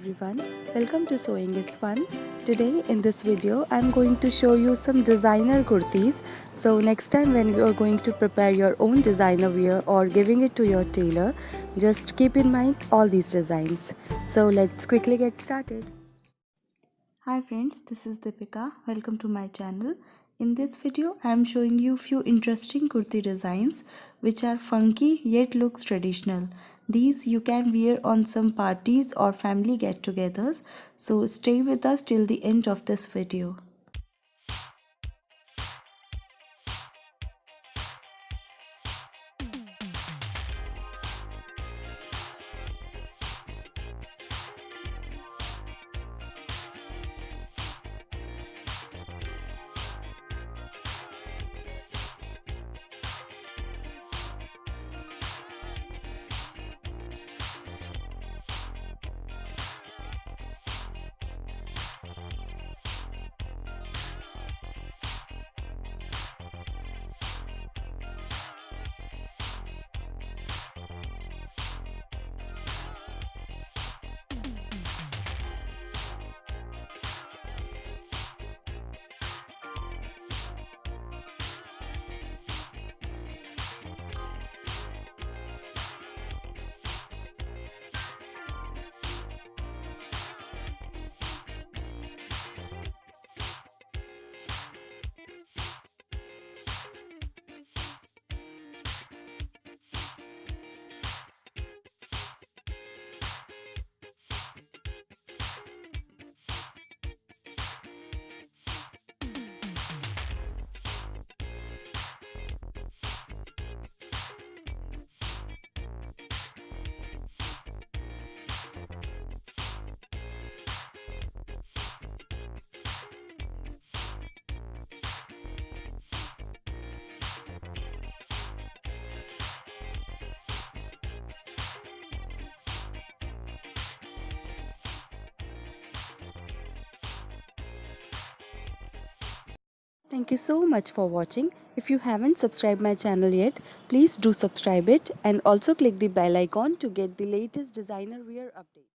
everyone, welcome to Sewing is Fun. Today in this video I'm going to show you some designer kurtis. So next time when you are going to prepare your own designer wear or giving it to your tailor, just keep in mind all these designs. So let's quickly get started. Hi friends, this is Deepika. Welcome to my channel. In this video I am showing you few interesting kurti designs which are funky yet looks traditional. These you can wear on some parties or family get-togethers. So stay with us till the end of this video. Thank you so much for watching. If you haven't subscribed my channel yet, please do subscribe it and also click the bell icon to get the latest designer wear update.